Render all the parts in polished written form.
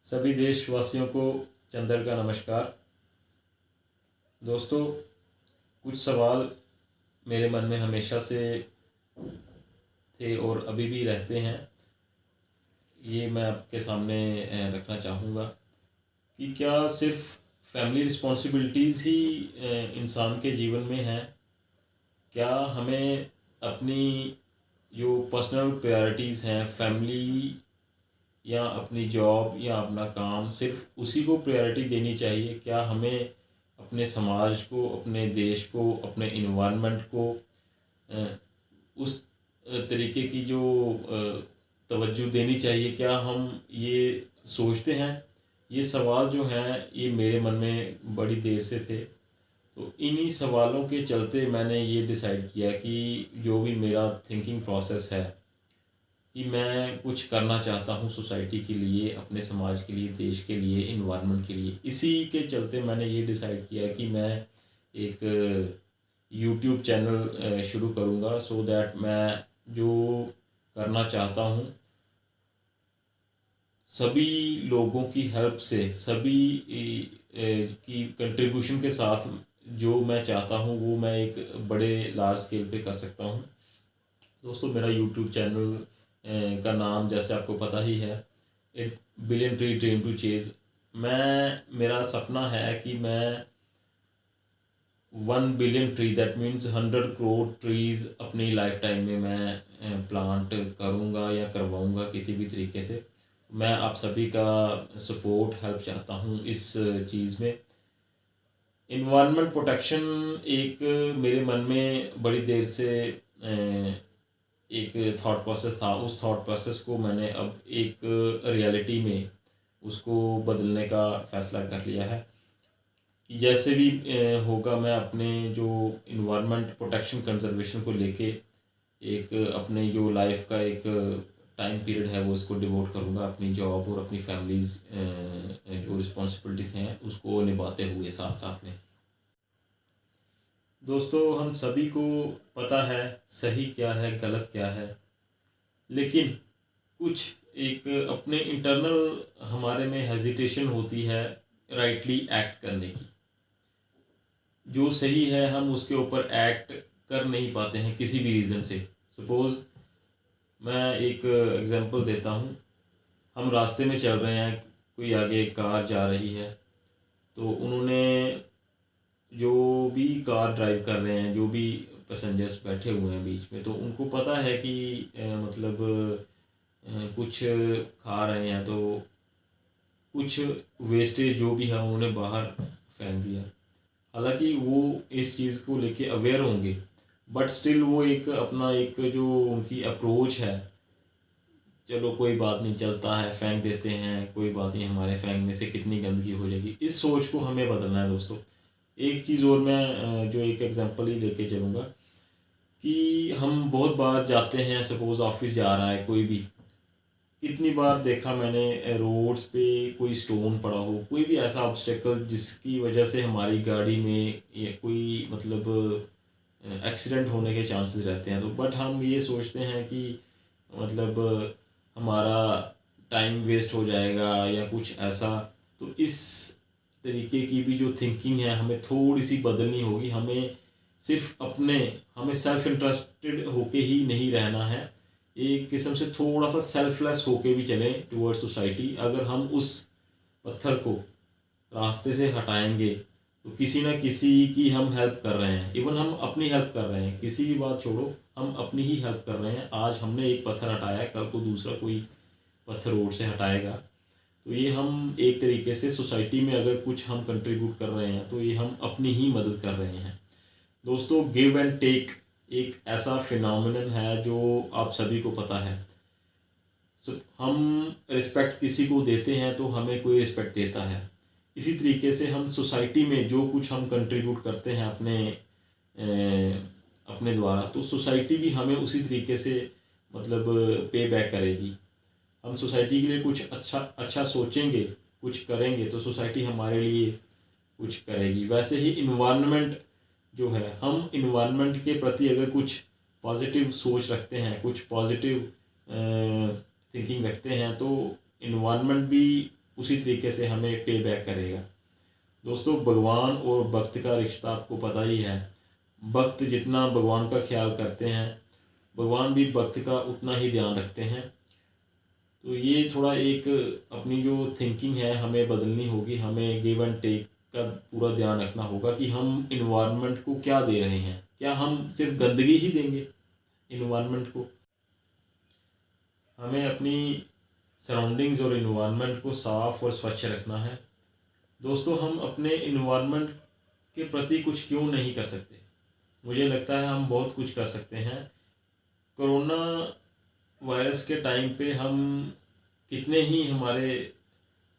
सभी देशवासियों को चंदर का नमस्कार। दोस्तों, कुछ सवाल मेरे मन में हमेशा से थे और अभी भी रहते हैं। ये मैं आपके सामने रखना चाहूँगा कि क्या सिर्फ फैमिली रिस्पॉन्सिबिलिटीज़ ही इंसान के जीवन में हैं? क्या हमें अपनी जो पर्सनल प्रायोरिटीज़ हैं, फैमिली या अपनी जॉब या अपना काम, सिर्फ उसी को प्रायोरिटी देनी चाहिए? क्या हमें अपने समाज को, अपने देश को, अपने इन्वायरमेंट को उस तरीके की जो तवज्जो देनी चाहिए? क्या हम ये सोचते हैं? ये सवाल जो हैं ये मेरे मन में बड़ी देर से थे। तो इन्हीं सवालों के चलते मैंने ये डिसाइड किया कि जो भी मेरा थिंकिंग प्रोसेस है कि मैं कुछ करना चाहता हूँ सोसाइटी के लिए, अपने समाज के लिए, देश के लिए, इन्वायरमेंट के लिए। इसी के चलते मैंने ये डिसाइड किया कि मैं एक यूट्यूब चैनल शुरू करूँगा सो दैट मैं जो करना चाहता हूँ सभी लोगों की हेल्प से, सभी की कंट्रीब्यूशन के साथ जो मैं चाहता हूँ वो मैं एक बड़े लार्ज स्केल पे कर सकता हूँ। दोस्तों, मेरा यूट्यूब चैनल का नाम जैसे आपको पता ही है, it billion tree dream to chase. मेरा सपना है कि मैं 1 billion tree, that means 100 crore trees अपनी लाइफ टाइम में मैं प्लांट करूँगा या करवाऊँगा किसी भी तरीके से। मैं आप सभी का सपोर्ट, हेल्प चाहता हूँ इस चीज़ में। इन्वायरमेंट प्रोटेक्शन एक मेरे मन में बड़ी देर से एक थॉट प्रोसेस था। उस थॉट प्रोसेस को मैंने अब एक रियलिटी में उसको बदलने का फ़ैसला कर लिया है। जैसे भी होगा, मैं अपने जो इन्वायरमेंट प्रोटेक्शन कंजर्वेशन को लेके एक अपने जो लाइफ का एक टाइम पीरियड है वो इसको डिवोट करूँगा अपनी जॉब और अपनी फैमिलीज़ जो रिस्पॉन्सिबिलिटीज़ हैं उसको निभाते हुए साथ साथ में। दोस्तों, हम सभी को पता है सही क्या है, गलत क्या है, लेकिन कुछ एक अपने इंटरनल हमारे में हेजिटेशन होती है राइटली एक्ट करने की। जो सही है हम उसके ऊपर एक्ट कर नहीं पाते हैं किसी भी रीज़न से। सपोज़ मैं एक एग्जांपल देता हूँ। हम रास्ते में चल रहे हैं, कोई आगे कार जा रही है, तो उन्होंने जो भी कार ड्राइव कर रहे हैं, जो भी पैसेंजर्स बैठे हुए हैं बीच में, तो उनको पता है कि कुछ खा रहे हैं, तो कुछ वेस्टेज जो भी है उन्होंने बाहर फेंक दिया। हालांकि वो इस चीज़ को लेके अवेयर होंगे, बट स्टिल वो एक अपना एक जो उनकी अप्रोच है, चलो कोई बात नहीं, चलता है, फेंक देते हैं, कोई बात नहीं, हमारे फेंकने से कितनी गंदगी हो जाएगी। इस सोच को हमें बदलना है दोस्तों। एक चीज़ और मैं जो एक एग्जांपल ही लेके चलूँगा कि हम बहुत बार जाते हैं, सपोज़ ऑफिस जा रहा है कोई भी, कितनी बार देखा मैंने रोड्स पे कोई स्टोन पड़ा हो, कोई भी ऐसा ऑब्स्टेकल जिसकी वजह से हमारी गाड़ी में या कोई एक्सीडेंट होने के चांसेस रहते हैं। तो बट हम ये सोचते हैं कि हमारा टाइम वेस्ट हो जाएगा या कुछ ऐसा। तो इस तरीके की भी जो थिंकिंग है हमें थोड़ी सी बदलनी होगी। हमें सेल्फ इंटरेस्टेड होके ही नहीं रहना है, एक किस्म से थोड़ा सा सेल्फलेस होके भी चलें टुवर्ड्स सोसाइटी। अगर हम उस पत्थर को रास्ते से हटाएंगे तो किसी ना किसी की हम हेल्प कर रहे हैं, इवन हम अपनी हेल्प कर रहे हैं। किसी की बात छोड़ो, हम अपनी ही हेल्प कर रहे हैं। आज हमने एक पत्थर हटाया, कल को दूसरा कोई पत्थर रोड से हटाएगा। तो ये हम एक तरीके से सोसाइटी में अगर कुछ हम कंट्रीब्यूट कर रहे हैं तो ये हम अपनी ही मदद कर रहे हैं। दोस्तों, गिव एंड टेक एक ऐसा फिनोमिनन है जो आप सभी को पता है। हम रिस्पेक्ट किसी को देते हैं तो हमें कोई रिस्पेक्ट देता है। इसी तरीके से हम सोसाइटी में जो कुछ हम कंट्रीब्यूट करते हैं अपने द्वारा, तो सोसाइटी भी हमें उसी तरीके से पे बैक करेगी। हम सोसाइटी के लिए कुछ अच्छा सोचेंगे, कुछ करेंगे, तो सोसाइटी हमारे लिए कुछ करेगी। वैसे ही इन्वायरमेंट जो है, हम इन्वायरमेंट के प्रति अगर कुछ पॉजिटिव सोच रखते हैं, कुछ पॉजिटिव थिंकिंग रखते हैं, तो इन्वायरमेंट भी उसी तरीके से हमें पे बैक करेगा। दोस्तों, भगवान और भक्त का रिश्ता आपको पता ही है। भक्त जितना भगवान का ख्याल करते हैं, भगवान भी भक्त का उतना ही ध्यान रखते हैं। तो ये थोड़ा एक अपनी जो थिंकिंग है हमें बदलनी होगी। हमें गिव एंड टेक का पूरा ध्यान रखना होगा कि हम इन्वायरमेंट को क्या दे रहे हैं। क्या हम सिर्फ गंदगी ही देंगे इन्वायरमेंट को? हमें अपनी सराउंडिंग्स और इन्वायरमेंट को साफ़ और स्वच्छ रखना है। दोस्तों, हम अपने इन्वायरमेंट के प्रति कुछ क्यों नहीं कर सकते? मुझे लगता है हम बहुत कुछ कर सकते हैं। कोरोना वायरस के टाइम पे हम कितने ही हमारे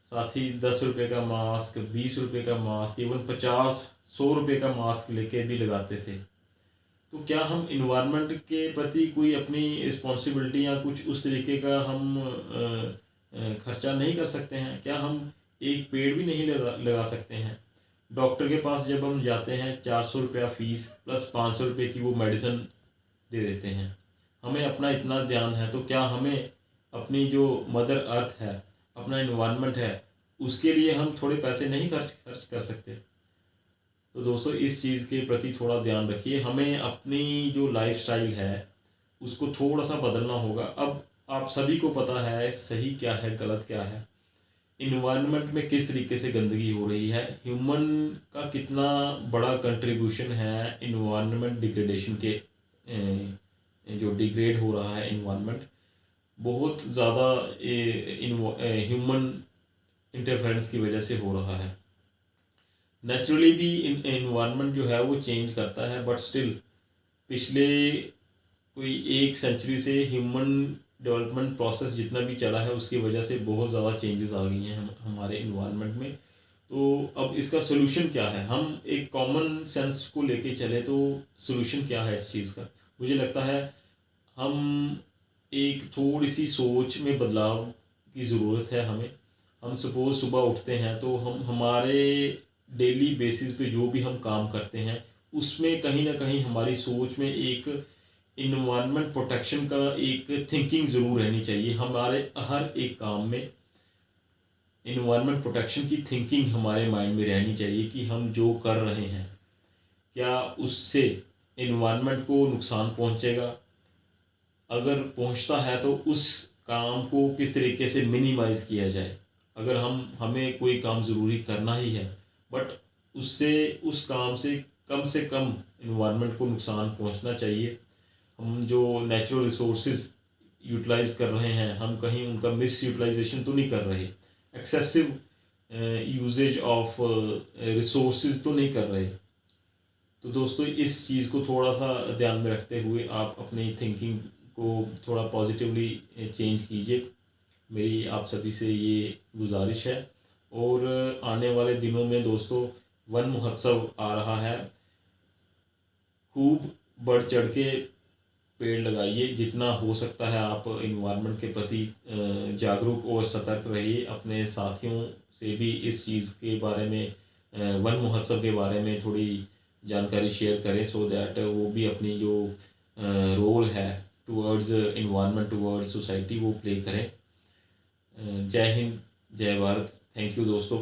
साथी 10 रुपये का मास्क, 20 रुपये का मास्क, इवन 50-100 रुपये का मास्क लेके भी लगाते थे। तो क्या हम इन्वायरमेंट के प्रति कोई अपनी रिस्पॉन्सिबिलिटी या कुछ उस तरीके का हम खर्चा नहीं कर सकते हैं? क्या हम एक पेड़ भी नहीं लगा सकते हैं? डॉक्टर के पास जब हम जाते हैं 400 रुपया फ़ीस प्लस 500 रुपये की वो मेडिसिन दे देते हैं। हमें अपना इतना ध्यान है, तो क्या हमें अपनी जो मदर अर्थ है, अपना इन्वायरमेंट है, उसके लिए हम थोड़े पैसे नहीं खर्च कर सकते? तो दोस्तों, इस चीज़ के प्रति थोड़ा ध्यान रखिए। हमें अपनी जो लाइफस्टाइल है उसको थोड़ा सा बदलना होगा। अब आप सभी को पता है सही क्या है, गलत क्या है, इन्वायरमेंट में किस तरीके से गंदगी हो रही है, ह्यूमन का कितना बड़ा कंट्रीब्यूशन है इन्वायरमेंट डिग्रेडेशन के। जो डिग्रेड हो रहा है इन्वायरमेंट, बहुत ज़्यादा ह्यूमन इंटरफेरेंस की वजह से हो रहा है। नेचुरली भी इन्वायरमेंट जो है वो चेंज करता है, बट स्टिल पिछले कोई 1 सेंचुरी से ह्यूमन डेवलपमेंट प्रोसेस जितना भी चला है उसकी वजह से बहुत ज़्यादा चेंजेस आ गई हैं हमारे इन्वायरमेंट में। तो अब इसका सोल्यूशन क्या है? हम एक कॉमन सेंस को लेके चले तो सोल्यूशन क्या है इस चीज़ का? मुझे लगता है हम एक थोड़ी सी सोच में बदलाव की ज़रूरत है हमें। हम सपोज सुबह उठते हैं तो हम हमारे डेली बेसिस पे जो भी हम काम करते हैं उसमें कहीं ना कहीं हमारी सोच में एक इन्वायरमेंट प्रोटेक्शन का एक थिंकिंग ज़रूर रहनी चाहिए। हमारे हर एक काम में इन्वायरमेंट प्रोटेक्शन की थिंकिंग हमारे माइंड में रहनी चाहिए कि हम जो कर रहे हैं क्या उससे इन्वायरमेंट को नुकसान पहुंचेगा। अगर पहुंचता है तो उस काम को किस तरीके से मिनिमाइज़ किया जाए। अगर हमें कोई काम ज़रूरी करना ही है बट उससे उस काम से कम इन्वायरमेंट को नुकसान पहुंचना चाहिए। हम जो नेचुरल रिसोर्सेज यूटिलाइज कर रहे हैं हम कहीं उनका मिस यूटिलाइजेशन तो नहीं कर रहे, एक्सेसिव यूजेज ऑफ रिसोर्सेज तो नहीं कर रहे। तो दोस्तों, इस चीज़ को थोड़ा सा ध्यान में रखते हुए आप अपनी थिंकिंग को थोड़ा पॉजिटिवली चेंज कीजिए। मेरी आप सभी से ये गुजारिश है। और आने वाले दिनों में दोस्तों वन महोत्सव आ रहा है। खूब बढ़ चढ़ के पेड़ लगाइए, जितना हो सकता है आप इन्वायरमेंट के प्रति जागरूक और सतर्क रहिए। अपने साथियों से भी इस चीज़ के बारे में वन महोत्सव के बारे में थोड़ी जानकारी शेयर करें, सो दैट वो भी अपनी जो रोल है टुवर्ड्स इन्वायरमेंट, टुवर्ड्स सोसाइटी वो प्ले करें। जय हिंद, जय भारत। थैंक यू दोस्तों।